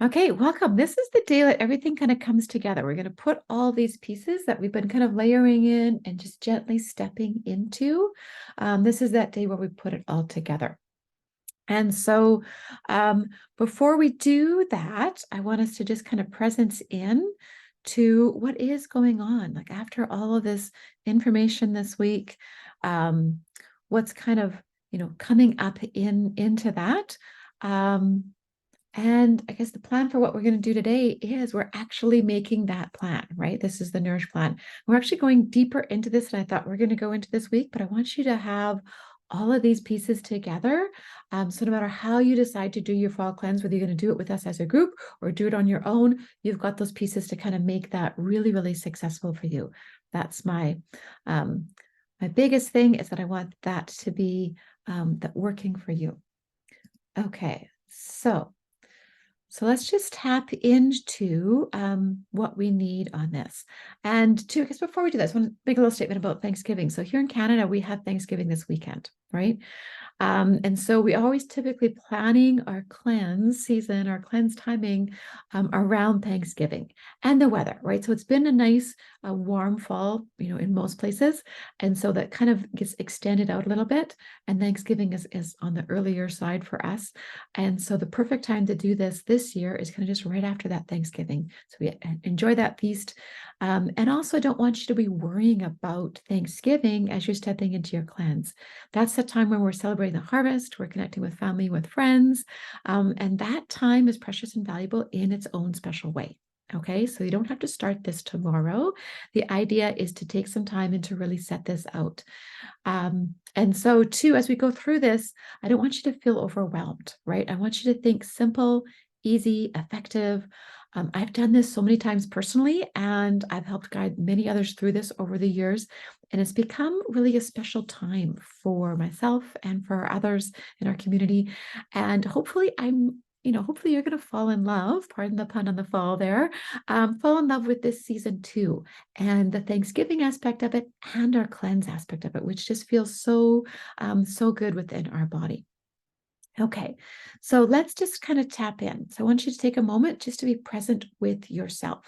Okay, welcome. This is the day that everything kind of comes together. We're going to put all these pieces that we've been kind of layering in and just gently stepping into. This is that day where we put it all together. And so before we do that, I want us to just kind of presence in to what is going on. Like after all of this information this week, what's kind of, coming up into that. Um, and I guess the plan for what we're going to do today is we're actually making that plan, right? This is the Nourish plan. We're actually going deeper into this than I thought we're going to go into this week, but I want you to have all of these pieces together. So no matter how you decide to do your fall cleanse, whether you're going to do it with us as a group or do it on your own, you've got those pieces to kind of make that really, really successful for you. That's my biggest thing is that I want that to be that working for you. Okay, so let's just tap into what we need on this. And I guess before we do this, I want to make a little statement about Thanksgiving. So here in Canada, we have Thanksgiving this weekend, right? And so we always typically planning our cleanse season, our cleanse timing around Thanksgiving and the weather, right? So it's been a nice warm fall, in most places. And so that kind of gets extended out a little bit. And Thanksgiving is on the earlier side for us. And so the perfect time to do this year is kind of just right after that Thanksgiving. So we enjoy that feast. And also, I don't want you to be worrying about Thanksgiving as you're stepping into your cleanse. That's the time when we're celebrating the harvest, we're connecting with family, with friends, and that time is precious and valuable in its own special way. Okay, so you don't have to start this tomorrow. The idea is to take some time and to really set this out. And so, too, as we go through this, I don't want you to feel overwhelmed, right? I want you to think simple, easy, effective. I've done this so many times personally, and I've helped guide many others through this over the years. And it's become really a special time for myself and for others in our community. And hopefully, hopefully you're going to fall in love, pardon the pun on the fall there, fall in love with this season too. And the Thanksgiving aspect of it and our cleanse aspect of it, which just feels so good within our body. Okay, so let's just kind of tap in. So I want you to take a moment just to be present with yourself.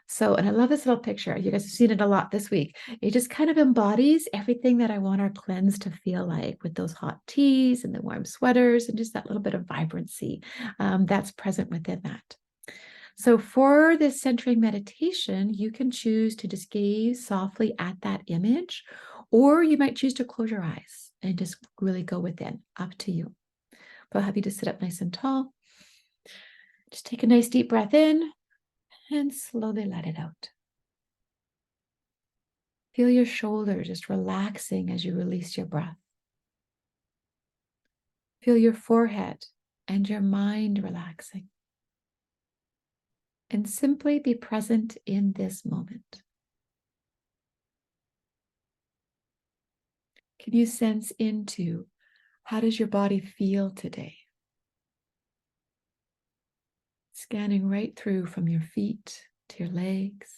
So, and I love this little picture. You guys have seen it a lot this week. It just kind of embodies everything that I want our cleanse to feel like with those hot teas and the warm sweaters and just that little bit of vibrancy that's present within that. So for this centering meditation, you can choose to just gaze softly at that image, or you might choose to close your eyes and just really go within, up to you. But I'll have you to sit up nice and tall. Just take a nice deep breath in and slowly let it out. Feel your shoulders just relaxing as you release your breath. Feel your forehead and your mind relaxing. And simply be present in this moment. Can you sense into how does your body feel today? Scanning right through from your feet to your legs,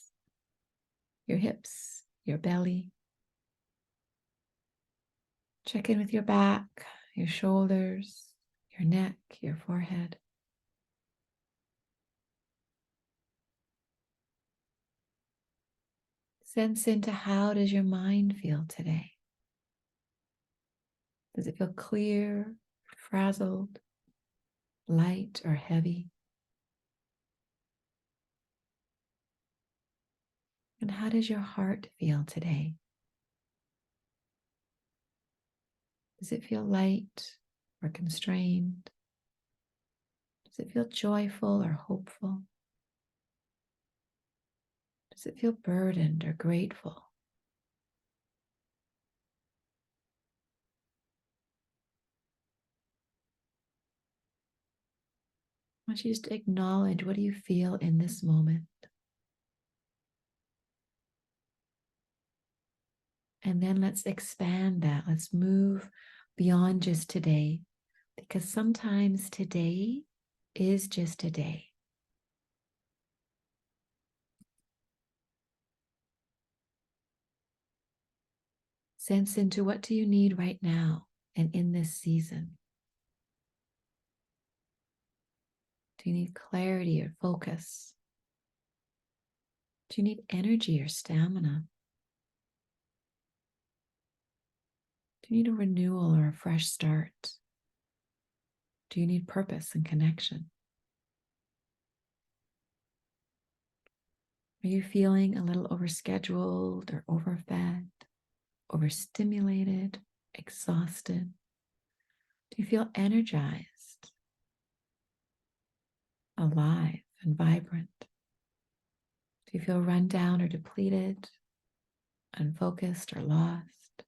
your hips, your belly. Check in with your back, your shoulders, your neck, your forehead. Sense into how does your mind feel today? Does it feel clear, frazzled, light, or heavy? And how does your heart feel today? Does it feel light or constrained? Does it feel joyful or hopeful? Does it feel burdened or grateful? I want you just to acknowledge, what do you feel in this moment? And then let's expand that. Let's move beyond just today, because sometimes today is just a day. Sense into what do you need right now and in this season. Do you need clarity or focus? Do you need energy or stamina? Do you need a renewal or a fresh start? Do you need purpose and connection? Are you feeling a little overscheduled or overfed, overstimulated, exhausted? Do you feel energized, alive, and vibrant? Do you feel run down or depleted, unfocused or lost?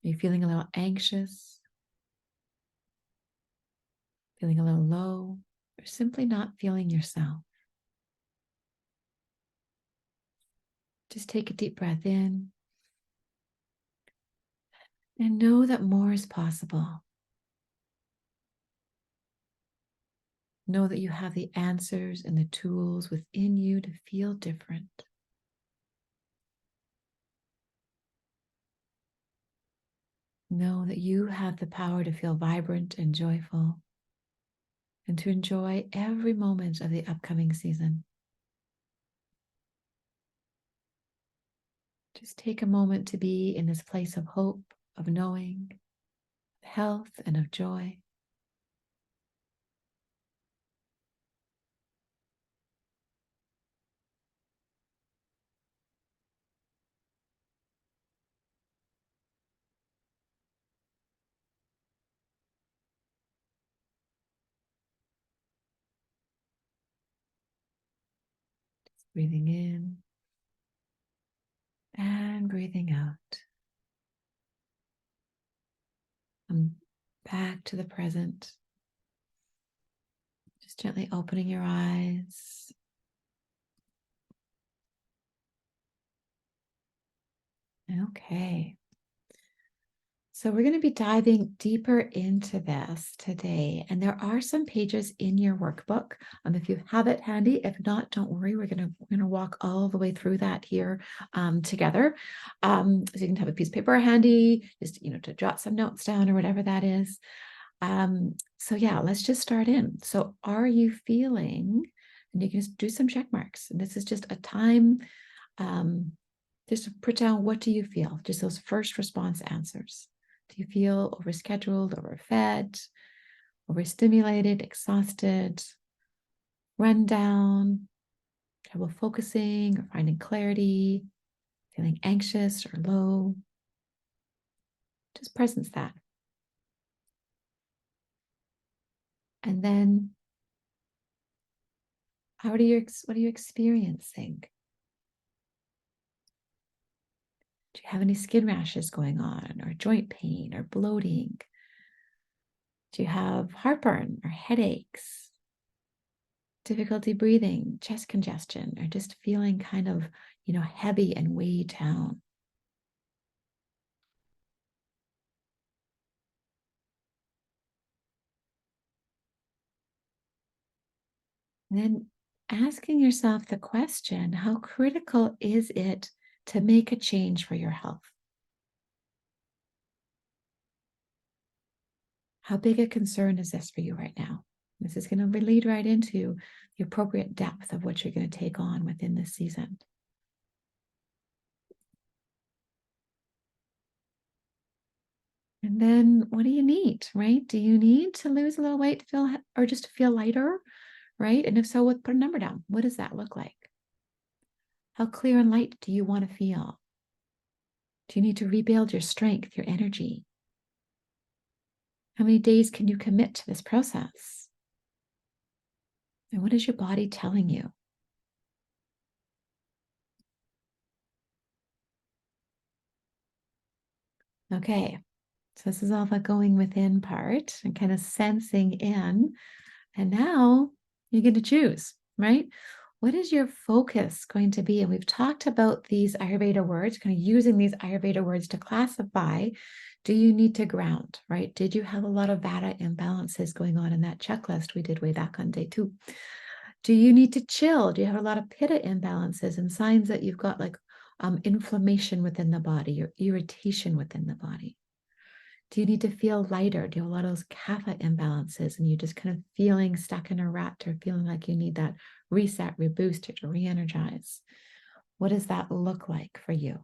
Are you feeling a little anxious, feeling a little low, or simply not feeling yourself? Just take a deep breath in and know that more is possible. Know that you have the answers and the tools within you to feel different. Know that you have the power to feel vibrant and joyful and to enjoy every moment of the upcoming season. Just take a moment to be in this place of hope, of knowing, of health, and of joy. Breathing in and breathing out. Come back to the present. Just gently opening your eyes. Okay. So we're going to be diving deeper into this today. And there are some pages in your workbook. If you have it handy, if not, don't worry. We're going to walk all the way through that here together. So you can have a piece of paper handy, just, to jot some notes down or whatever that is. So yeah, let's just start in. So are you feeling, and you can just do some check marks. And this is just a time, just put down, what do you feel? Just those first response answers. Do you feel overscheduled, overfed, overstimulated, exhausted, run down, trouble focusing or finding clarity, feeling anxious or low? Just presence that. And then what are you experiencing? Do you have any skin rashes going on, or joint pain or bloating? Do you have heartburn or headaches? Difficulty breathing, chest congestion, or just feeling kind of, heavy and weighed down? And then asking yourself the question, how critical is it to make a change for your health? How big a concern is this for you right now? This is going to lead right into the appropriate depth of what you're going to take on within this season. And then what do you need, right? Do you need to lose a little weight to feel, or just to feel lighter, right? And if so, put a number down. What does that look like? How clear and light do you want to feel? Do you need to rebuild your strength, your energy? How many days can you commit to this process? And what is your body telling you? Okay, so this is all the going within part and kind of sensing in. And now you get to choose, right? What is your focus going to be? And we've talked about these Ayurveda words, kind of using these Ayurveda words to classify. Do you need to ground, right? Did you have a lot of vata imbalances going on in that checklist we did way back on day 2? Do you need to chill? Do you have a lot of pitta imbalances and signs that you've got like inflammation within the body or irritation within the body? Do you need to feel lighter? Do you have a lot of those kapha imbalances and you're just kind of feeling stuck in a rut or feeling like you need that reset, reboost, or to re-energize? What does that look like for you?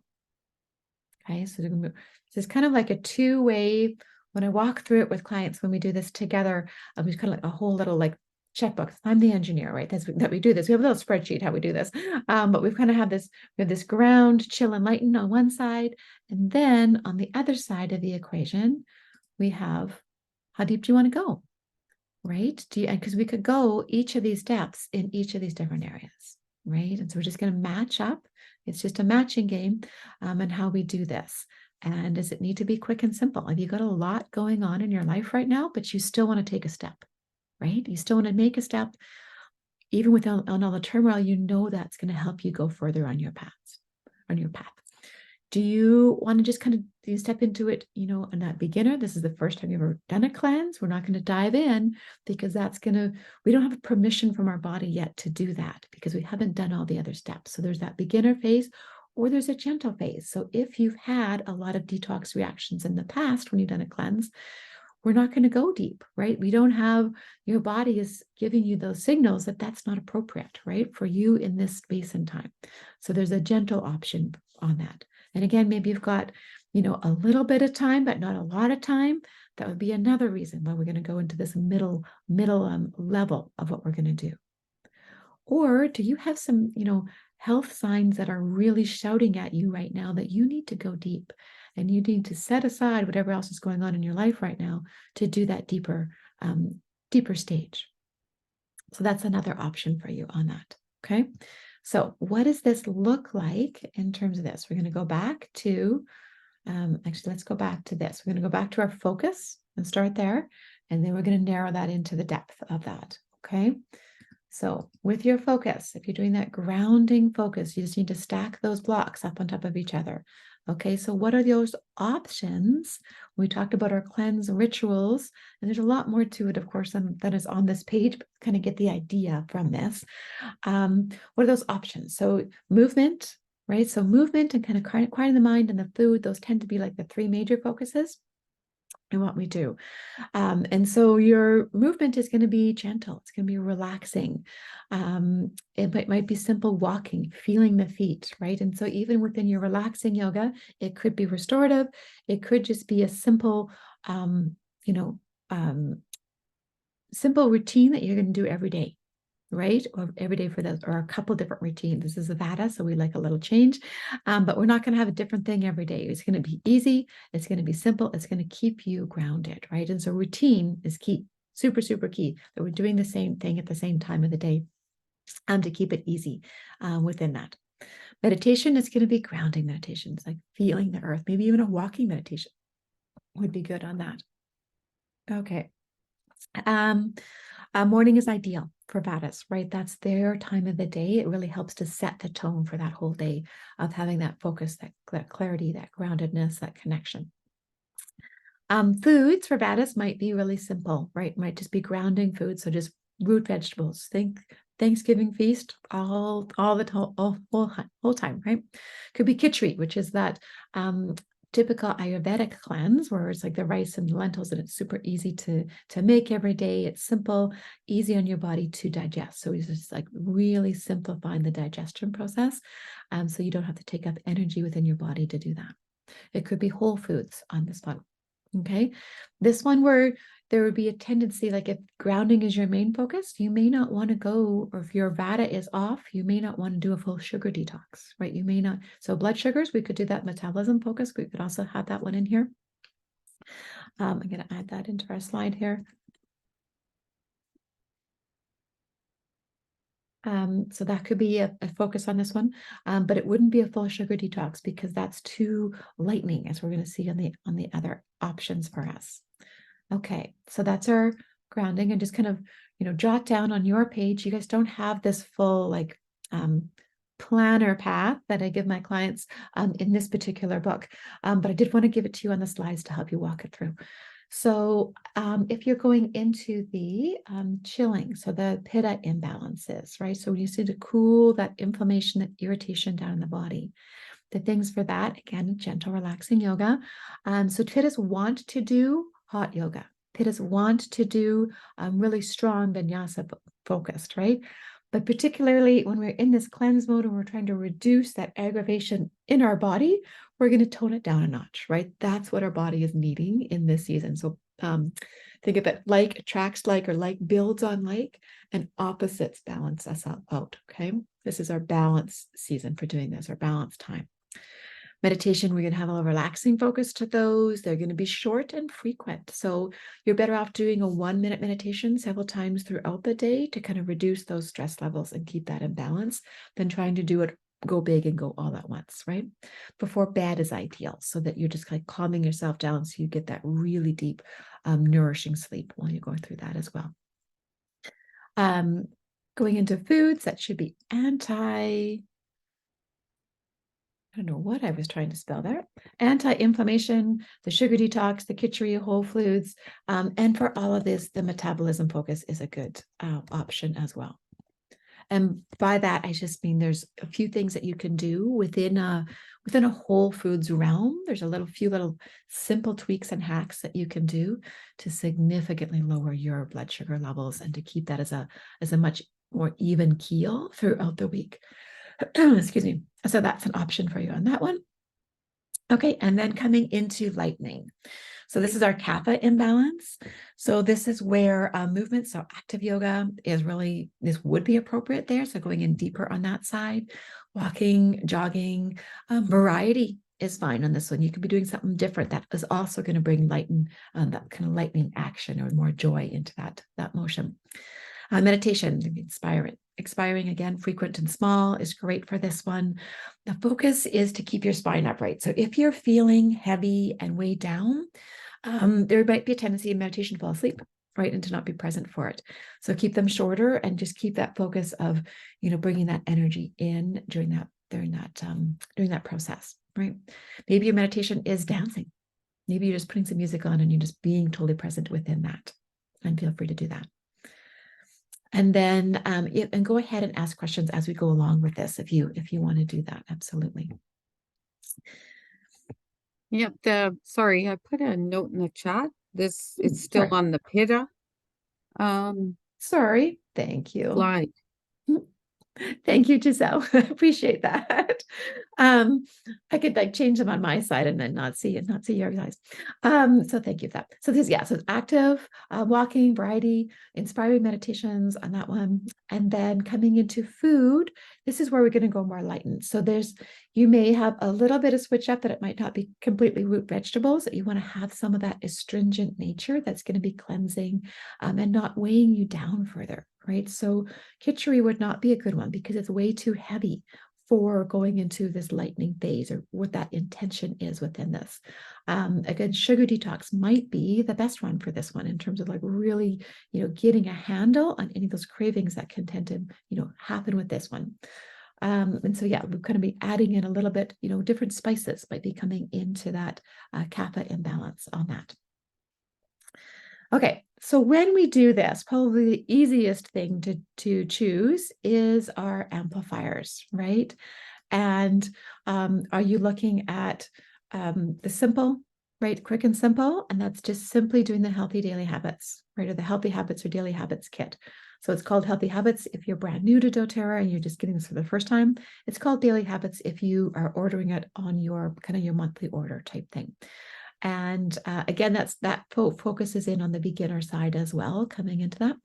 Okay, so this is kind of like a two-way. When I walk through it with clients, when we do this together, it's kind of like a whole little like checkbook. I'm the engineer, right? That we do this. We have a little spreadsheet how we do this, but we've kind of had this. We have this ground, chill, and lighten on one side, and then on the other side of the equation, we have how deep do you want to go, right? Because we could go each of these steps in each of these different areas, right? And so we're just going to match up. It's just a matching game, and how we do this. And does it need to be quick and simple? Have you got a lot going on in your life right now, but you still want to take a step, right? You still want to make a step, even with on all the turmoil, you know that's going to help you go further on your path. Do you want to just kind of step into it, on that beginner? This is the first time you've ever done a cleanse. We're not going to dive in because we don't have permission from our body yet to do that because we haven't done all the other steps. So there's that beginner phase or there's a gentle phase. So if you've had a lot of detox reactions in the past when you've done a cleanse, we're not going to go deep, right? We don't have, your body is giving you those signals that that's not appropriate, right? For you in this space and time. So there's a gentle option on that. And again, maybe you've got, a little bit of time, but not a lot of time. That would be another reason why we're going to go into this middle level of what we're going to do. Or do you have some, health signs that are really shouting at you right now that you need to go deep and you need to set aside whatever else is going on in your life right now to do that deeper stage? So that's another option for you on that. Okay. So what does this look like in terms of this? We're going to go back to, actually, let's go back to this. We're going to go back to our focus and start there. And then we're going to narrow that into the depth of that. Okay. So with your focus, if you're doing that grounding focus, you just need to stack those blocks up on top of each other. Okay, so what are those options? We talked about our cleanse rituals, and there's a lot more to it, of course, than is on this page, but kind of get the idea from this. What are those options? So movement, right? So movement and kind of quieting the mind and the food, those tend to be like the three major focuses in what we do. And so your movement is going to be gentle. It's going to be relaxing. It might be simple walking, feeling the feet, right? And so even within your relaxing yoga, it could be restorative. It could just be a simple, you know, simple routine that you're going to do every day, right? Or every day for those, or a couple different routines. This is a vata, so we like a little change, but we're not going to have a different thing every day. It's going to be easy. It's going to be simple. It's going to keep you grounded, right? And so routine is key, super, super key, that we're doing the same thing at the same time of the day, to keep it easy within that. Meditation is going to be grounding meditations, like feeling the earth, maybe even a walking meditation would be good on that. Okay. Morning is ideal for Vatas, right? That's their time of the day. It really helps to set the tone for that whole day of having that focus, that clarity, that groundedness, that connection. Foods for Vatas might be really simple, right? Might just be grounding food. So just root vegetables. Think Thanksgiving feast all the whole time, right? Could be khichdi, which is that typical Ayurvedic cleanse where it's like the rice and lentils and it's super easy to make every day. It's simple, easy on your body to digest. So it's just like really simplifying the digestion process, so you don't have to take up energy within your body to do that. It could be whole foods on this one. Okay, this one where there would be a tendency, like if grounding is your main focus, you may not want to go, or if your vata is off, you may not want to do a full sugar detox, right? You may not. So blood sugars, we could do that metabolism focus. We could also have that one in here. I'm going to add that into our slide here. So that could be a focus on this one, but it wouldn't be a full sugar detox because that's too lightening, as we're going to see on the other options for us. Okay, so that's our grounding, and just kind of, jot down on your page. You guys don't have this full like planner path that I give my clients in this particular book, but I did want to give it to you on the slides to help you walk it through. So if you're going into the chilling, so the pitta imbalances, right? So when you need to cool that inflammation, that irritation down in the body, The things for that, again, gentle, relaxing yoga. So Pittas want to do hot yoga. Pittas want to do really strong vinyasa focused, right? But particularly when we're in this cleanse mode and we're trying to reduce that aggravation in our body, we're going to tone it down a notch, right? That's what our body is needing in this season. So think of it like attracts like, or like builds on like, and opposites balance us out, okay? This is our balance season for doing this, our balance time. Meditation, we're going to have a relaxing focus to those. They're going to be short and frequent. So you're better off doing a 1-minute meditation several times throughout the day to kind of reduce those stress levels and keep that in balance than trying to do it, go big and go all at once, right? Before bed is ideal so that you're just like calming yourself down so you get that really deep, nourishing sleep while you're going through that as well. Going into foods, that should be I don't know what I was trying to spell there. Anti-inflammation, the sugar detox, the khichdi, whole foods. And for all of this, the metabolism focus is a good option as well. And by that, I just mean there's a few things that you can do within a whole foods realm. There's few little simple tweaks and hacks that you can do to significantly lower your blood sugar levels and to keep that as a much more even keel throughout the week. Excuse me. So that's an option for you on that one. Okay, and then coming into lightening. So this is our kapha imbalance. So this is where movement, so active yoga this would be appropriate there. So going in deeper on that side, walking, jogging, variety is fine on this one. You could be doing something different that is also going to bring that kind of lightening action or more joy into that motion. Meditation, expiring again, frequent and small is great for this one. The focus is to keep your spine upright. So if you're feeling heavy and weighed down, there might be a tendency in meditation to fall asleep, right, and to not be present for it. So keep them shorter and just keep that focus of, bringing that energy in during that process, right? Maybe your meditation is dancing. Maybe you're just putting some music on and you're just being totally present within that. And feel free to do that. And then and go ahead and ask questions as we go along with this if you want to do that. Absolutely. Yep. Sorry, I put a note in the chat. It's still on the pitta. Sorry. Thank you. Slide. Thank you, Giselle. I appreciate that. I could change them on my side and then not see your guys. So thank you for that. So so it's active, walking, variety, inspiring meditations on that one. And then coming into food, this is where we're going to go more lightened. So you may have a little bit of switch up that it might not be completely root vegetables, that you want to have some of that astringent nature that's going to be cleansing and not weighing you down further. Right. So khichdi would not be a good one because it's way too heavy for going into this lightening phase or what that intention is within this. Again, sugar detox might be the best one for this one in terms of really, getting a handle on any of those cravings that can tend to, happen with this one. And so, we're going to be adding in a little bit, different spices might be coming into that kapha imbalance on that. Okay, so when we do this, probably the easiest thing to choose is our amplifiers, right? And are you looking at the simple, right? Quick and simple, and that's just simply doing the healthy daily habits, right? Or the healthy habits or daily habits kit. So it's called Healthy Habits if you're brand new to doTERRA and you're just getting this for the first time. It's called Daily Habits if you are ordering it on your monthly order type thing. And again, that focuses in on the beginner side as well, coming into that.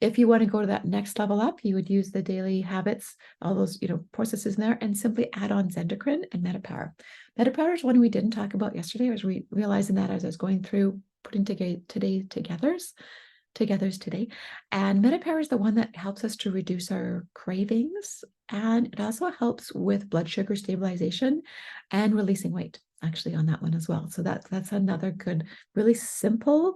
If you want to go to that next level up, you would use the daily habits, all those processes in there, and simply add on Zendocrine and MetaPower. MetaPower is one we didn't talk about yesterday. I was realizing that as I was going through putting togethers today. And MetaPower is the one that helps us to reduce our cravings, and it also helps with blood sugar stabilization and releasing weight, actually, on that one as well. So that's another good, really simple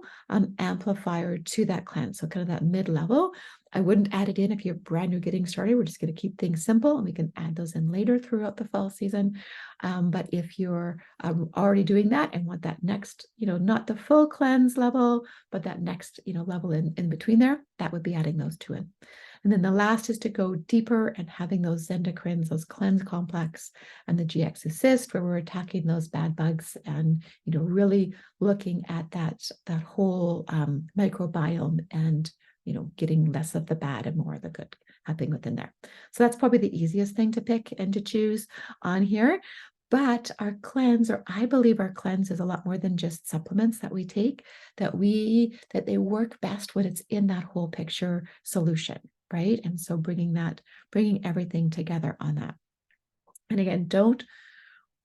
amplifier to that cleanse. So kind of that mid-level. I wouldn't add it in if you're brand new getting started. We're just going to keep things simple and we can add those in later throughout the fall season. But if you're already doing that and want that next, not the full cleanse level, but that next, level in between there, that would be adding those two in. And then the last is to go deeper and having those endocrines, those cleanse complex, and the GX assist, where we're attacking those bad bugs and, really looking at that whole microbiome and, getting less of the bad and more of the good happening within there. So that's probably the easiest thing to pick and to choose on here. But our cleanse, or I believe our cleanse, is a lot more than just supplements that we take, that they work best when it's in that whole picture solution, right? And so bringing everything together on that. And again, don't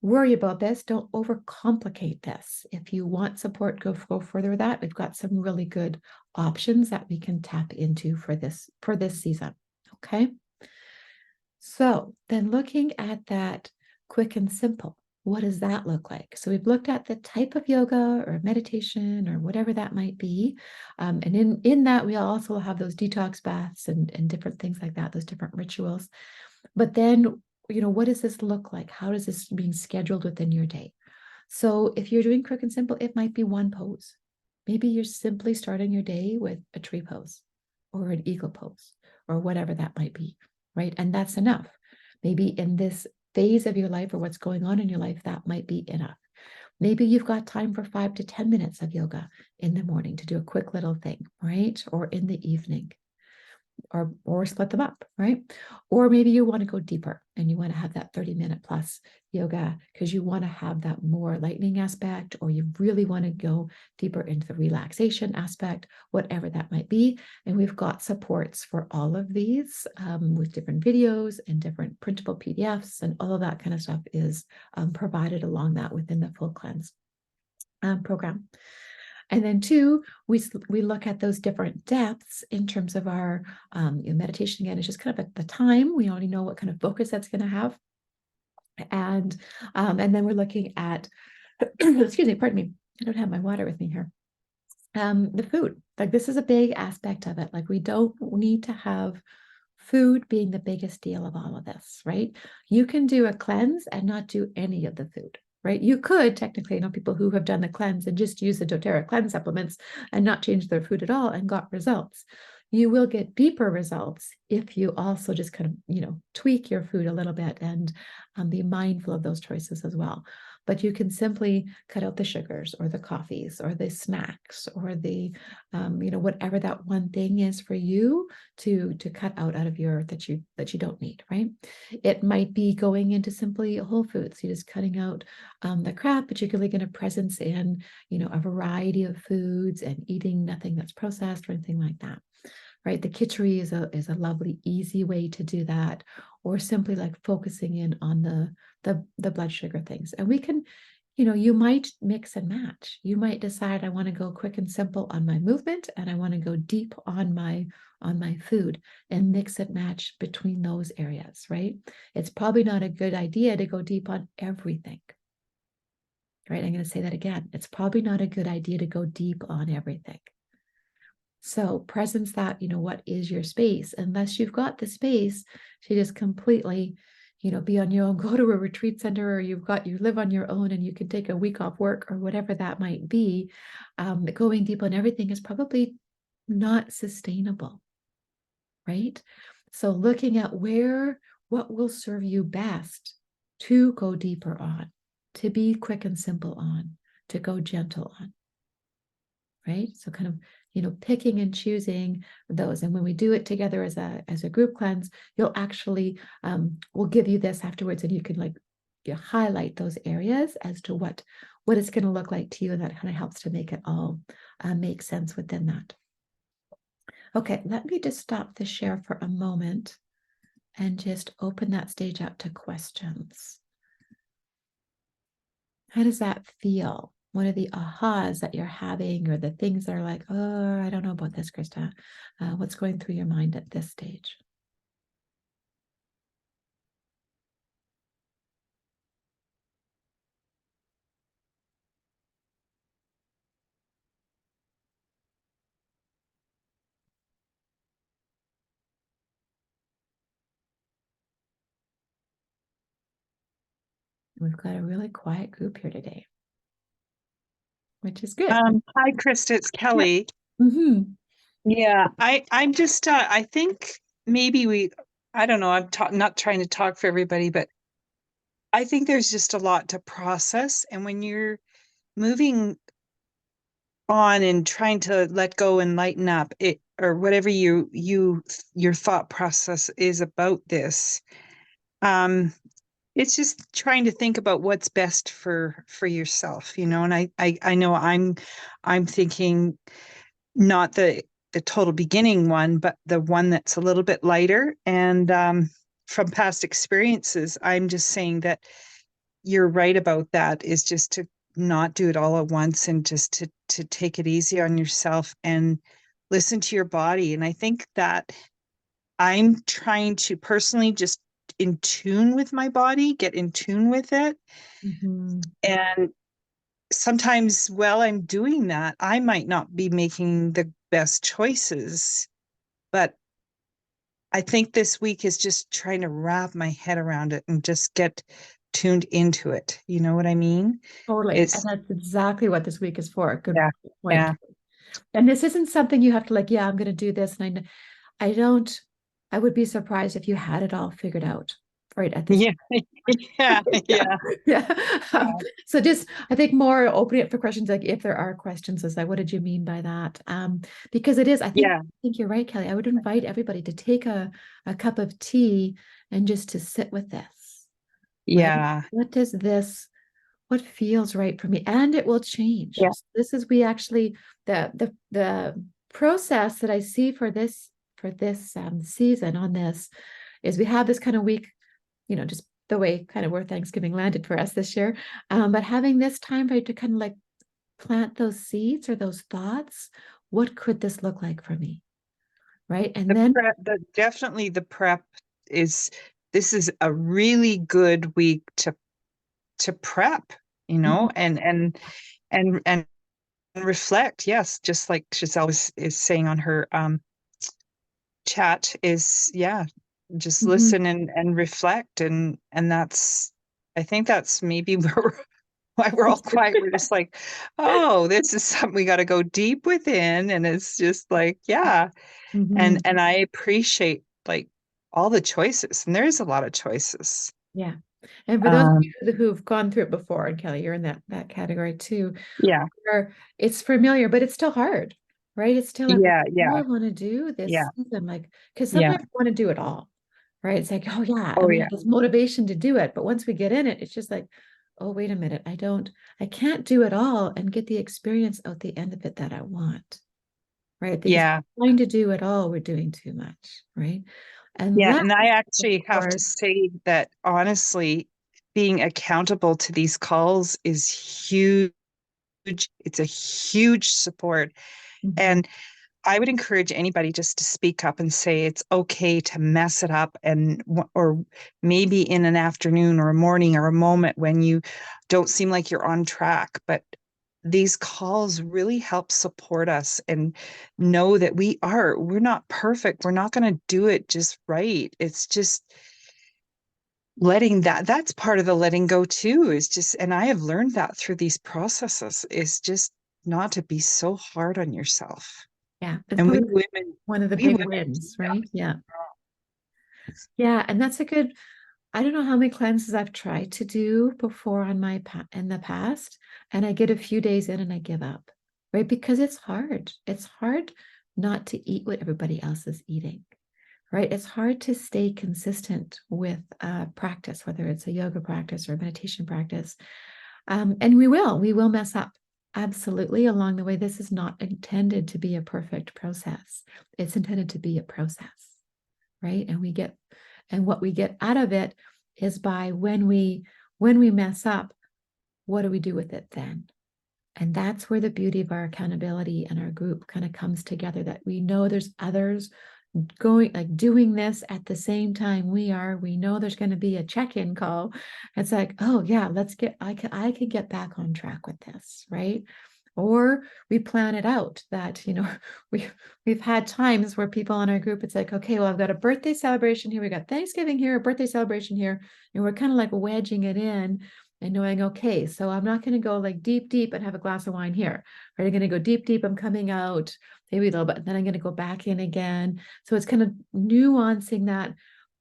worry about this. Don't overcomplicate this. If you want support, go further with that. We've got some really good options that we can tap into for this season. Okay. So then looking at that quick and simple, what does that look like? So we've looked at the type of yoga or meditation or whatever that might be. And in that, we also have those detox baths and different things like that, those different rituals. But then, what does this look like? How does this being scheduled within your day? So if you're doing quick and simple, it might be one pose. Maybe you're simply starting your day with a tree pose or an eagle pose or whatever that might be, right? And that's enough. Maybe in this phase of your life or what's going on in your life, that might be enough. Maybe you've got time for 5 to 10 minutes of yoga in the morning to do a quick little thing, right? Or in the evening. Or split them up, right? Or maybe you want to go deeper and you want to have that 30-minute plus yoga because you want to have that more lightening aspect, or you really want to go deeper into the relaxation aspect, whatever that might be. And we've got supports for all of these with different videos and different printable PDFs, and all of that kind of stuff is provided along that within the Full Cleanse program. And then 2, we look at those different depths in terms of our meditation. Again, it's just kind of at the time. We already know what kind of focus that's going to have. And then we're looking at, excuse me, pardon me, I don't have my water with me here. The food, like this is a big aspect of it. Like we don't need to have food being the biggest deal of all of this, right? You can do a cleanse and not do any of the food. Right? You could technically, people who have done the cleanse and just use the doTERRA cleanse supplements and not change their food at all and got results. You will get deeper results if you also just kind of, tweak your food a little bit and be mindful of those choices as well. But you can simply cut out the sugars or the coffees or the snacks or the, whatever that one thing is for you to cut out of your that you don't need, right? It might be going into simply whole foods. You're just cutting out the crap, but you're really going to presence in, a variety of foods and eating nothing that's processed or anything like that. Right. The khichdi is a lovely, easy way to do that, or simply like focusing in on the blood sugar things. And we can, you might mix and match. You might decide I want to go quick and simple on my movement, and I want to go deep on my food, and mix and match between those areas, right? It's probably not a good idea to go deep on everything. Right? I'm going to say that again. It's probably not a good idea to go deep on everything. So presence that, what is your space? Unless you've got the space to just completely, be on your own, go to a retreat center, or you live on your own and you can take a week off work or whatever that might be, going deep on everything is probably not sustainable, right? So looking at what will serve you best to go deeper on, to be quick and simple on, to go gentle on, right? So kind of, picking and choosing those. And when we do it together as a group cleanse, you'll actually, we'll give you this afterwards, and you can highlight those areas as to what it's going to look like to you. And that kind of helps to make it all make sense within that. Okay, let me just stop the share for a moment and just open that stage up to questions. How does that feel? What are the ahas that you're having, or the things that are like, oh, I don't know about this, Krista? What's going through your mind at this stage? We've got a really quiet group here today, which is good. Hi, Krista, it's Yeah. Kelly. Mm-hmm. Yeah, I'm just I think maybe I don't know, not trying to talk for everybody, but I think there's just a lot to process. And when you're moving on and trying to let go and lighten up it, or whatever your thought process is about this, um, it's just trying to think about what's best for yourself, and I know I'm thinking not the total beginning one, but the one that's a little bit lighter. And from past experiences, I'm just saying that you're right about that, is just to not do it all at once, and just to take it easy on yourself and listen to your body. And I think that I'm trying to personally just in tune with my body, get in tune with it. Mhm. And sometimes while I'm doing that, I might not be making the best choices, but I think this week is just trying to wrap my head around it and just get tuned into it. You know what I mean? Totally. And It's that's exactly what this week is for. Good yeah, point. yeah, And this isn't something you have to like, yeah, I'm going to do this. And I don't, I would be surprised if you had it all figured out right at this. yeah, yeah, Yeah. yeah, Yeah. So just, I think more opening up for questions, like if there are questions, is like, what did you mean by that? Because it is, yeah, I think you're right, Kelly. I would invite everybody to take a cup of tea and just to sit with this, right? yeah, What does this, what feels right for me? And it will change. yeah. So this is we actually the process that I see for this season on this is we have this kind of week, just the way kind of where Thanksgiving landed for us this year. But having this time for you to kind of like plant those seeds or those thoughts, what could this look like for me? Right. And The then prep, definitely the prep is. This is a really good week to prep, Mhm, and reflect. Yes, just like Giselle is saying on her chat, is yeah, just mhm. listen and reflect. And that's, I think that's maybe why we're all quiet. We're just like, oh, this is something we got to go deep within. And it's just like, yeah. Mhm. And I appreciate like all the choices. And there's a lot of choices. Yeah. And for those of Um, you who've gone through it before, and Kelly, you're in that category too, yeah, where it's familiar, but it's still hard, right? It's still like, well, yeah, what do yeah, I want to do yeah, this season? Like, because yeah. sometimes I want to do it all, right? It's like, oh yeah, Oh and we yeah, have this motivation to do it. But once we get in it, it's just like, oh, wait a minute, I can't do it all and get the experience out the end of it that I want, right? Because yeah, trying to do it all, we're doing too much, right? And yeah. that, And I of actually have to course, say that honestly, being accountable to these calls is huge. It's a huge support. mhm, And I would encourage anybody just to speak up and say it's okay to mess it up, or maybe in an afternoon or a morning or a moment when you don't seem like you're on track. But these calls really help support us and know that we're not perfect. We're not going to do it just right. It's just letting that's part of the letting go too, is just, and I have learned that through these processes, is just not to be so hard on yourself. yeah, it's And we probably women, one of the we big women, wins, right? Yeah. Yeah, and that's a good, I don't know how many cleanses I've tried to do before on in the past, and I get a few days in and I give up, right? Because it's hard. It's hard not to eat what everybody else is eating, right? It's hard to stay consistent with practice, whether it's a yoga practice or a meditation practice. And we will mess up. Absolutely, along the way. This is not intended to be a perfect process. It's intended to be a process, right? And what we get out of it is by when we mess up, what do we do with it then? And that's where the beauty of our accountability and our group kind of comes together, that we know there's others going, like doing this at the same time we are. We know there's going to be a check-in call. It's like, oh yeah, I could get back on track with this, right? Or we plan it out that, we we've had times where people in our group, it's like, okay, well, I've got a birthday celebration here, we got Thanksgiving here, a birthday celebration here, and we're kind of like wedging it in. and knowing, okay, so I'm not going to go like deep, deep and have a glass of wine here. Right? I'm going to go deep, deep. I'm coming out maybe a little bit, then I'm going to go back in again. So it's kind of nuancing that,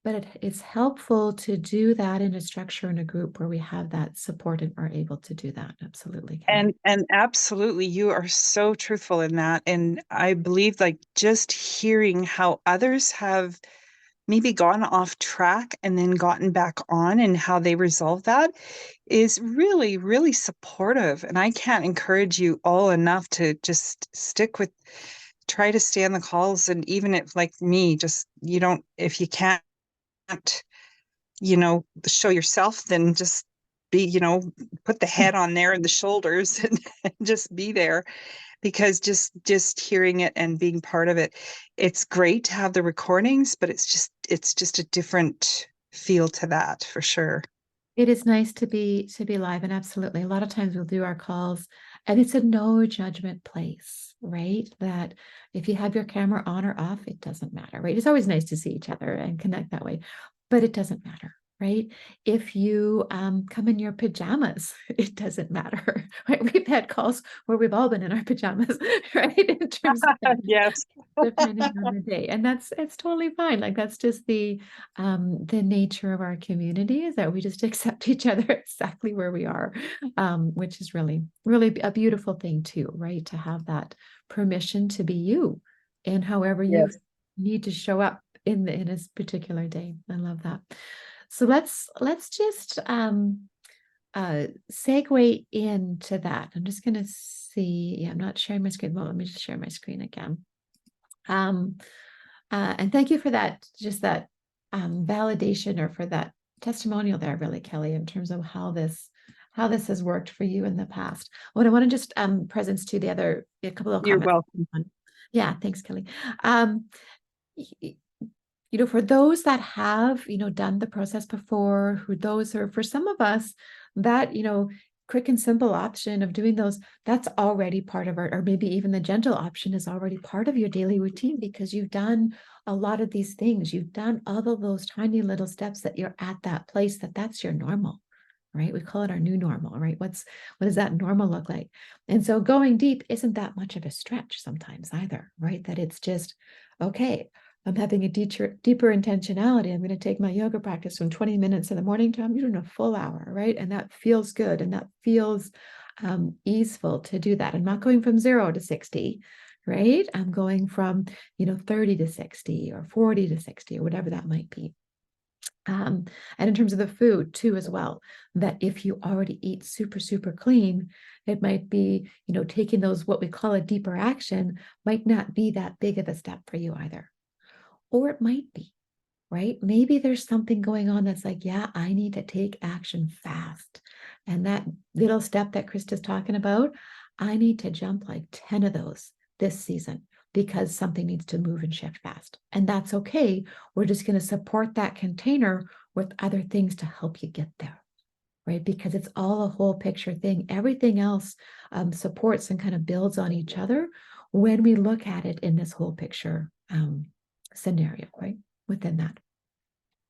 but it's helpful to do that in a structure in a group where we have that support and are able to do that. Absolutely, Kelly. And absolutely, you are so truthful in that. And I believe like just hearing how others have maybe gone off track and then gotten back on and how they resolve that is really, really supportive. And I can't encourage you all enough to just try to stay on the calls. And even if like me, just, if you can't, show yourself, then just be, put the head on there and the shoulders and just be there, because just hearing it and being part of it, it's great to have the recordings, but it's just a different feel to that for sure. It is nice to be live, and absolutely. A lot of times we'll do our calls and it's a no judgment place, right? That if you have your camera on or off, it doesn't matter, right? It's always nice to see each other and connect that way, but it doesn't matter, right? If you come in your pajamas, it doesn't matter, right? We've had calls where we've all been in our pajamas, right? In terms of that, Yes. depending on the day, and it's totally fine. Like that's just the nature of our community, is that we just accept each other exactly where we are, which is really, really a beautiful thing too, right? To have that permission to be you and however you Yes. need to show up in a particular day. I love that. So let's just segue into that. I'm just going to see. Yeah, I'm not sharing my screen. Well, let me just share my screen again. And thank you for that, just that validation, or for that testimonial there, really, Kelly, in terms of how this has worked for you in the past. What I want to just presence to a couple of You're comments. welcome. Yeah, thanks, Kelly. For those that have, done the process before, for some of us, that, quick and simple option of doing those, that's already part of or maybe even the gentle option is already part of your daily routine, because you've done a lot of these things. You've done all of those tiny little steps that you're at that place that's your normal, right? We call it our new normal, right? What does that normal look like? And so going deep isn't that much of a stretch sometimes either, right? That it's just, okay, I'm having a deeper intentionality. I'm going to take my yoga practice from 20 minutes in the morning to I'm doing a full hour, right? And that feels good. And that feels easeful to do that. I'm not going from 0 to 60, right? I'm going from, 30 to 60 or 40 to 60 or whatever that might be. And in terms of the food too, as well, that if you already eat super, super clean, it might be, taking those, what we call a deeper action, might not be that big of a step for you either. Or it might be, right? Maybe there's something going on that's like, yeah, I need to take action fast. And that little step that Krista's talking about, I need to jump like 10 of those this season because something needs to move and shift fast. And that's okay. We're just going to support that container with other things to help you get there, right? Because it's all a whole picture thing. Everything else supports and kind of builds on each other when we look at it in this whole picture scenario, right? Within that.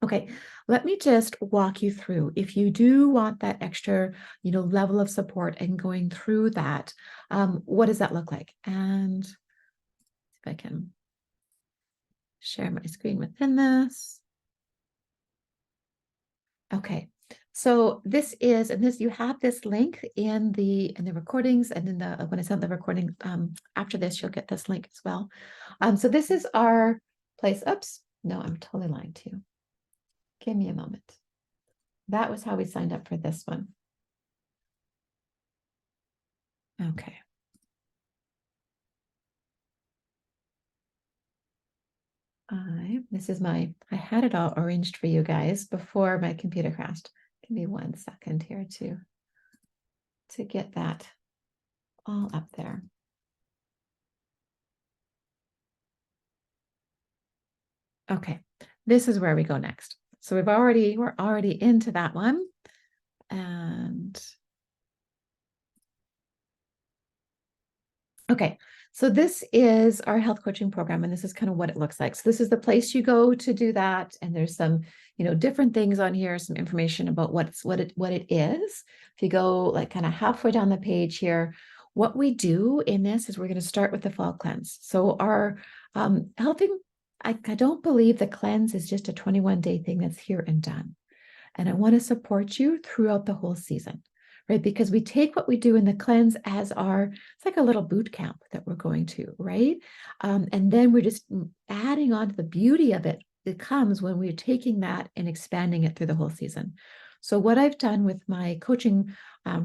Okay, let me just walk you through. If you do want that extra, level of support and going through that, what does that look like? And if I can share my screen within this. Okay, so this is, and this, you have this link in the recordings, and in the when I send the recording after this, you'll get this link as well. So this is our place. Oops, no, I'm totally lying to you. Give me a moment. That was how we signed up for this one. Okay. I had it all arranged for you guys before my computer crashed. Give me 1 second here to get that all up there. Okay, this is where we go next. So we're already into that one. And okay, so this is our health coaching program, and this is kind of what it looks like. So this is the place you go to do that. And there's some, different things on here, some information about what it is. If you go like kind of halfway down the page here, what we do in this is we're going to start with the fall cleanse. So our helping, I don't believe the cleanse is just a 21-day thing that's here and done. And I want to support you throughout the whole season, right? Because we take what we do in the cleanse as it's like a little boot camp that we're going to, right? And then we're just adding on to the beauty of it. It comes when we're taking that and expanding it through the whole season. So what I've done with my coaching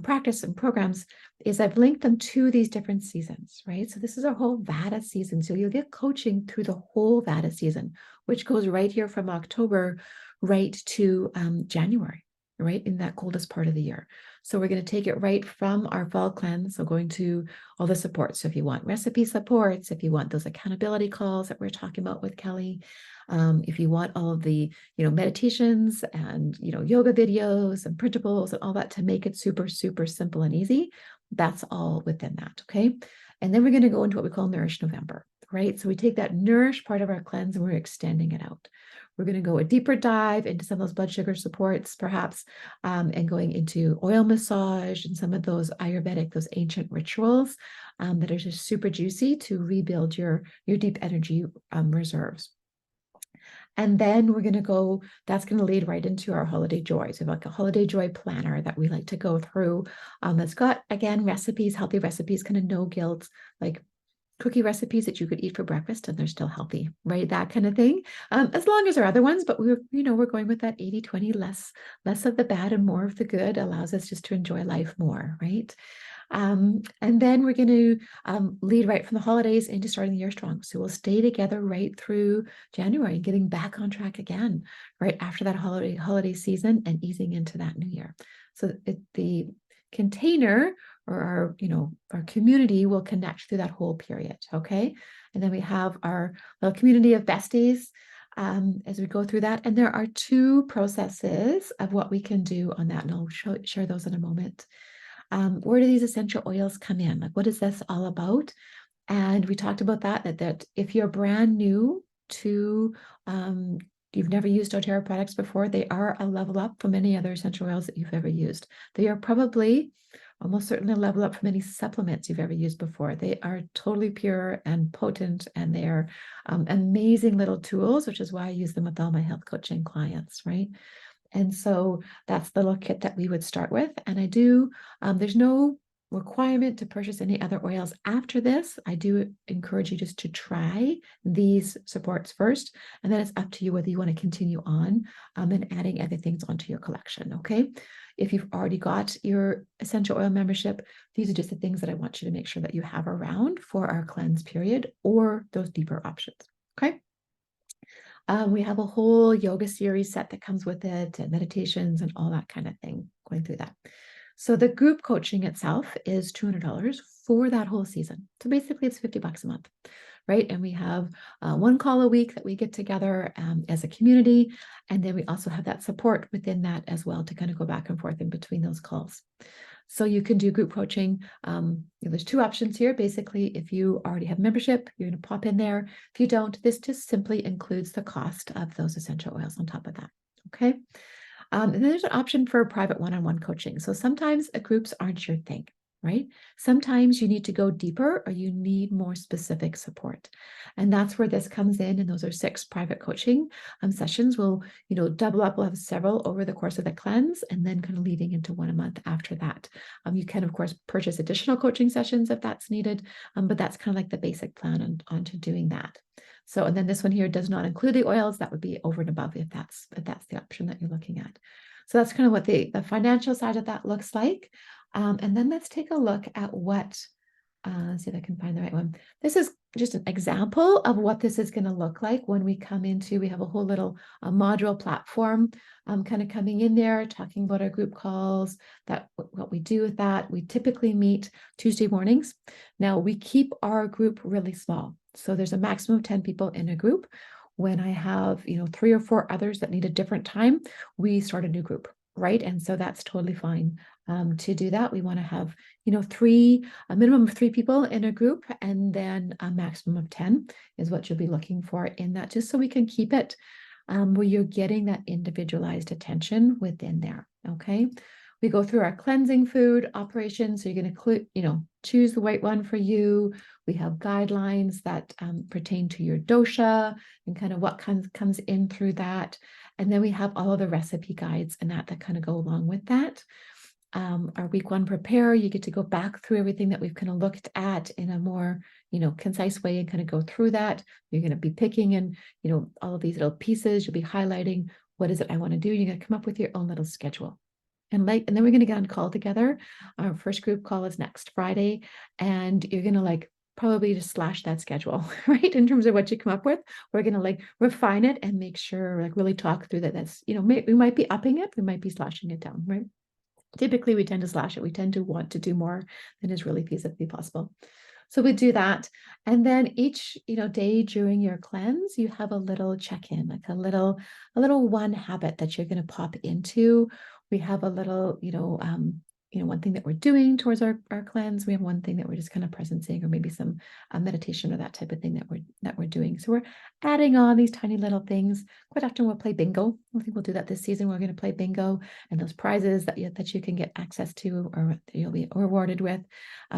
practice and programs is I've linked them to these different seasons, right? So this is our whole vata season. So you'll get coaching through the whole vata season, which goes right here from October right to January, right? In that coldest part of the year. So we're going to take it right from our fall cleanse. So going to all the supports. So if you want recipe supports, if you want those accountability calls that we're talking about with Kelly, if you want all of the, meditations and, yoga videos and printables and all that to make it super, super simple and easy, that's all within that. Okay. And then we're going to go into what we call Nourish November, right? So we take that nourish part of our cleanse and we're extending it out. We're going to go a deeper dive into some of those blood sugar supports, perhaps, and going into oil massage and some of those Ayurvedic, those ancient rituals that are just super juicy to rebuild your deep energy reserves. And then we're going to go, that's going to lead right into our holiday joys. We have like a holiday joy planner that we like to go through that's got, again, recipes, healthy recipes, kind of no guilt, like cookie recipes that you could eat for breakfast and they're still healthy, right? That kind of thing. As long as there are other ones, but we're going with that 80-20, less of the bad and more of the good allows us just to enjoy life more, right? And then we're going to lead right from the holidays into starting the year strong. So we'll stay together right through January, getting back on track again, right after that holiday season and easing into that new year. So the container or our community will connect through that whole period. Okay. And then we have our little community of besties as we go through that. And there are 2 processes of what we can do on that. And I'll share those in a moment. Where do these essential oils come in? Like, what is this all about? And we talked about that if you're brand new to, you've never used doTERRA products before, they are a level up from any other essential oils that you've ever used. They are probably almost certainly a level up from any supplements you've ever used before. They are totally pure and potent, and they are amazing little tools, which is why I use them with all my health coaching clients, right? And so that's the little kit that we would start with. And there's no requirement to purchase any other oils after this. I do encourage you just to try these supports first, and then it's up to you whether you want to continue on and adding other things onto your collection. Okay. If you've already got your essential oil membership, these are just the things that I want you to make sure that you have around for our cleanse period or those deeper options. Okay. We have a whole yoga series set that comes with it, and meditations and all that kind of thing going through that. So the group coaching itself is $200 for that whole season. So basically it's $50 a month, right? And we have 1 call a week that we get together as a community. And then we also have that support within that as well to kind of go back and forth in between those calls. So you can do group coaching. There's 2 options here. Basically, if you already have membership, you're going to pop in there. If you don't, this just simply includes the cost of those essential oils on top of that. Okay. And then there's an option for private one-on-one coaching. So sometimes groups aren't your thing, right? Sometimes you need to go deeper or you need more specific support. And that's where this comes in. And those are 6 private coaching sessions. We'll, double up. We'll have several over the course of the cleanse and then kind of leading into 1 a month after that. You can, of course, purchase additional coaching sessions if that's needed, but that's kind of like the basic plan onto doing that. So, and then this one here does not include the oils. That would be over and above if that's the option that you're looking at. So that's kind of what the financial side of that looks like. And then let's take a look at what, let's see if I can find the right one. This is just an example of what this is going to look like when we come into, we have a whole little module platform kind of coming in there, talking about our group calls, what we do with that. We typically meet Tuesday mornings. Now we keep our group really small. So there's a maximum of 10 people in a group. When I have, 3 or 4 others that need a different time, we start a new group, right? And so that's totally fine to do that. We want to have, a minimum of 3 people in a group, and then a maximum of 10 is what you'll be looking for in that, just so we can keep it where you're getting that individualized attention within there. Okay. We go through our cleansing food operations. So you're going to, choose the right one for you. We have guidelines that pertain to your dosha and kind of what comes in through that. And then we have all of the recipe guides and that kind of go along with that. Our week one prepare, you get to go back through everything that we've kind of looked at in a more, concise way and kind of go through that. You're going to be picking and, all of these little pieces. You'll be highlighting what is it I want to do. You're going to come up with your own little schedule. And then we're going to get on call together. Our first group call is next Friday. And you're going to probably just slash that schedule, right? In terms of what you come up with, we're going to refine it and make sure, really talk through that. That's, we might be upping it. We might be slashing it down, right? Typically, we tend to slash it. We tend to want to do more than is really feasibly possible. So we do that. And then each, day during your cleanse, you have a little check-in, like a little one habit that you're going to pop into. We have a little, one thing that we're doing towards our cleanse. We have one thing that we're just kind of presencing, or maybe some meditation or that type of thing that we're doing. So we're adding on these tiny little things. Quite often we'll play bingo. I think we'll do that this season. We're going to play bingo, and those prizes that you can get access to, or you'll be rewarded with,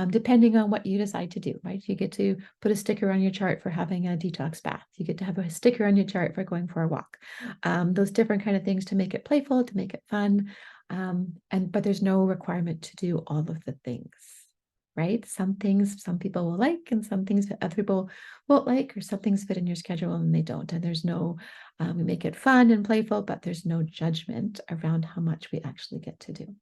depending on what you decide to do, right? You get to put a sticker on your chart for having a detox bath. You get to have a sticker on your chart for going for a walk. Those different kind of things to make it playful, to make it fun. But there's no requirement to do all of the things, right? Some things some people will like, and some things that other people won't like, or some things fit in your schedule and they don't. And there's no, we make it fun and playful, but there's no judgment around how much we actually get to do.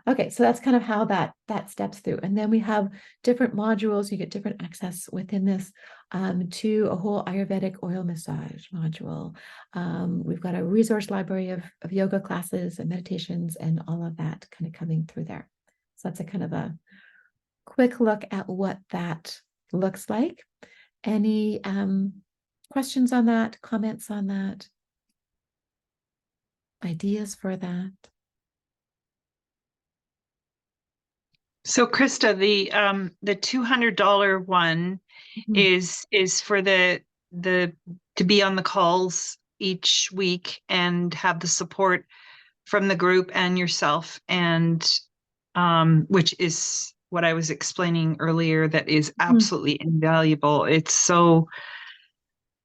Okay, so that's kind of how that steps through. And then we have different modules. You get different access within this to a whole Ayurvedic oil massage module. We've got a resource library of yoga classes and meditations and all of that kind of coming through there. So that's a kind of a quick look at what that looks like. Any questions on that, comments on that, ideas for that? So Krista, the $200 one is for the to be on the calls each week and have the support from the group and yourself, and which is what I was explaining earlier, that is absolutely invaluable. It's so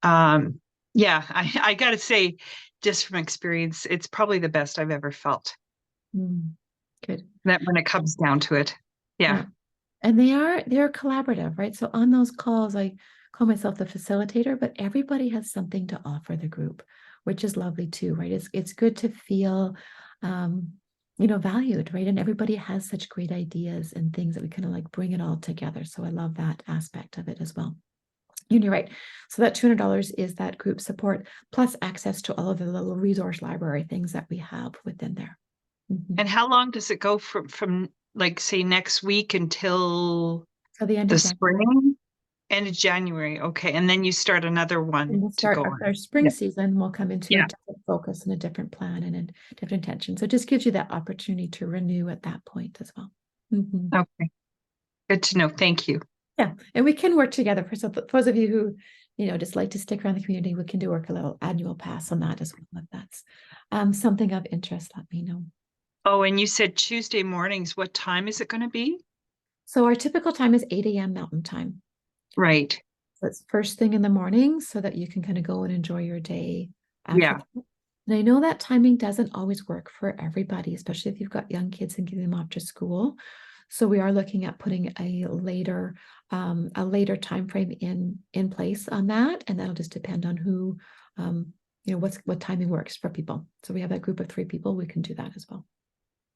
yeah, I gotta say, just from experience, it's probably the best I've ever felt. Good. That when it comes down to it. Yeah. And they're collaborative, right? So on those calls, I call myself the facilitator, but everybody has something to offer the group, which is lovely too, right? It's good to feel, valued, right? And everybody has such great ideas and things that we kind of bring it all together. So I love that aspect of it as well. And you're right. So that $200 is that group support plus access to all of the little resource library things that we have within there. And how long does it go from say next week until the end the of January? spring? End of January. Okay. And then you start another one and we'll to go our spring Yeah. season. We'll come into a different focus and a different plan and a different intention. So it just gives you that opportunity to renew at that point as well. Okay. Good to know. Thank you. Yeah. And we can work together. For those of you who, just like to stick around the community, we can work a little annual pass on that as well. If that's something of interest, let me know. Oh, and you said Tuesday mornings. What time is it going to be? So our typical time is 8 a.m. Mountain Time. Right. So it's first thing in the morning so that you can kind of go and enjoy your day after. Yeah. And I know that timing doesn't always work for everybody, especially if you've got young kids and getting them off to school. So we are looking at putting a later time frame in place on that, and that'll just depend on who, what timing works for people. So we have a group of 3 people. We can do that as well.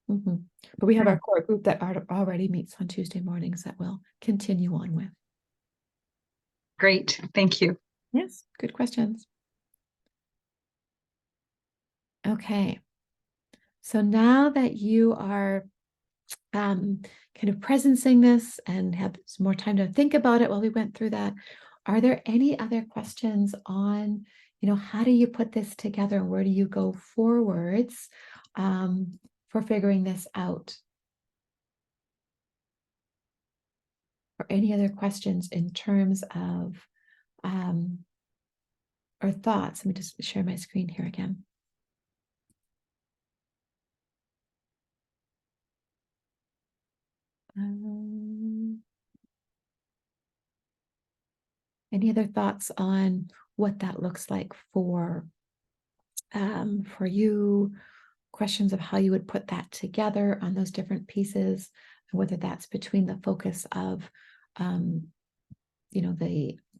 But we have our core group that already meets on Tuesday mornings that we'll continue on with. Great. Thank you. Yes, good questions. Okay. So now that you are kind of presencing this and have some more time to think about it while we went through that, are there any other questions on, how do you put this together and where do you go forwards for figuring this out? Or any other questions in terms of or thoughts. Let me just share my screen here again. Any other thoughts on what that looks like for you? Questions of how you would put that together on those different pieces, and whether that's between the focus of, the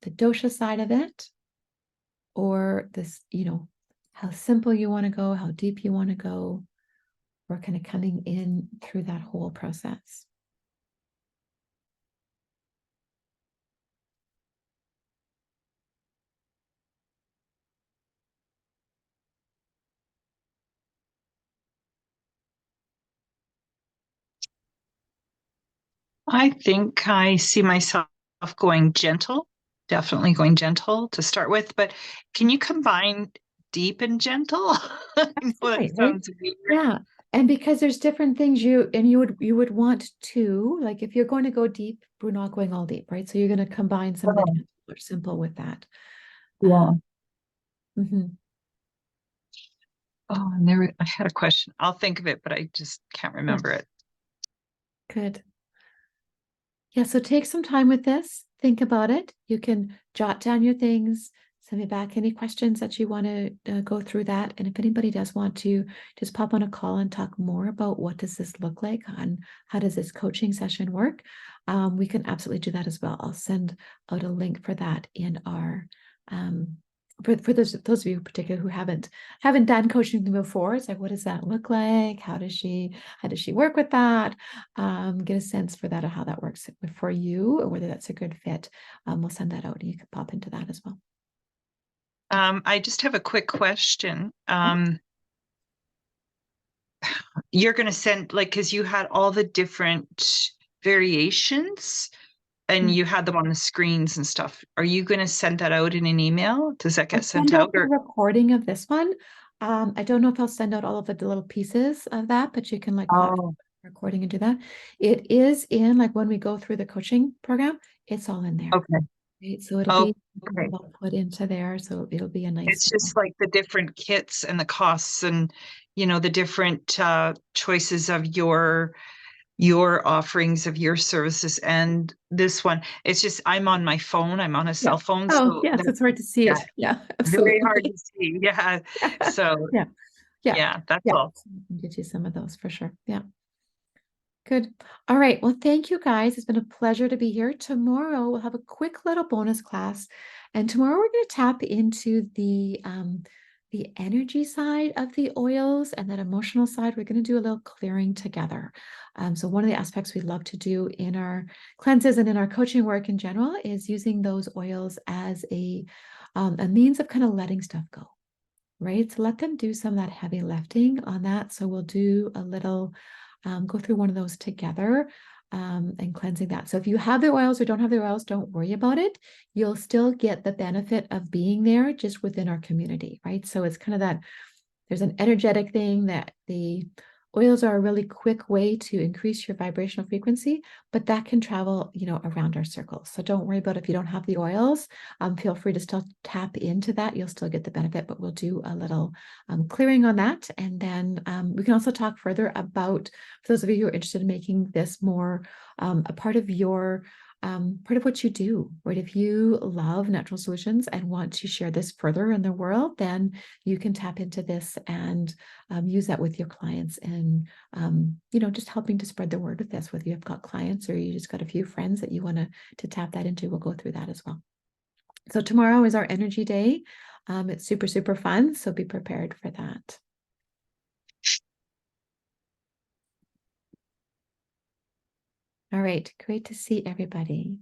dosha side of it, or this, how simple you want to go, how deep you want to go, or kind of coming in through that whole process. I think I see myself going gentle, definitely going gentle to start with, but can you combine deep and gentle? I know that Right, right? sounds weird. Yeah. And because there's different things you would want to, like if you're going to go deep, we're not going all deep, right? So you're going to combine some of the Oh, gentle or simple with that. yeah. Mhm. Oh, and I had a question. I'll think of it, but I just can't remember it. Good. Yeah, so take some time with this. Think about it. You can jot down your things, send me back any questions that you want to go through that. And if anybody does want to just pop on a call and talk more about what does this look like and how does this coaching session work, we can absolutely do that as well. I'll send out a link for that in our for those of you in particular who haven't done coaching before. It's like, what does that look like? How does she work with that? Get a sense for that, of how that works for you, or whether that's a good fit. We'll send that out and you can pop into that as well. I just have a quick question. You're going to send, like, because you had all the different variations and you had them on the screens and stuff. Are you going to send that out in an email? Does that I'll get sent send out out, the or? recording of this one. I don't know if I'll send out all of the little pieces of that, but you can like pop Oh, recording and do that. It is in, like, when we go through the coaching program, it's all in there. okay. Right? So it'll Oh, be okay. all put into there. So it'll be a nice It's just like the different kits and the costs and, the different choices of your offerings of your services and this one. It's just, I'm on my phone. I'm on a yeah. cell phone. Oh, So yes, that's, it's hard to see yeah, it. Yeah, very absolutely. hard to see. Yeah. So Yeah, yeah, yeah, that's yeah. all. So I can get you some of those for sure. Yeah. Good. All right. Well, thank you guys. It's been a pleasure to be here. Tomorrow we'll have a quick little bonus class, and tomorrow we're going to tap into the energy side of the oils and that emotional side. We're going to do a little clearing together. So one of the aspects we love to do in our cleanses and in our coaching work in general is using those oils as a means of kind of letting stuff go. Right. So let them do some of that heavy lifting on that. So we'll do a little, go through one of those together, and cleansing that. So if you have the oils or don't have the oils, don't worry about it. You'll still get the benefit of being there just within our community. Right. So it's kind of that there's an energetic thing that the oils are a really quick way to increase your vibrational frequency, but that can travel, around our circles. So don't worry about if you don't have the oils. Feel free to still tap into that. You'll still get the benefit, but we'll do a little clearing on that. And then we can also talk further about, for those of you who are interested in making this more a part of your part of what you do, right? If you love natural solutions and want to share this further in the world, then you can tap into this and use that with your clients, and just helping to spread the word with this, whether you've got clients or you just got a few friends that you want to tap that into. We'll go through that as well. So tomorrow is our energy day. It's super, super fun. So be prepared for that. All right. Great to see everybody.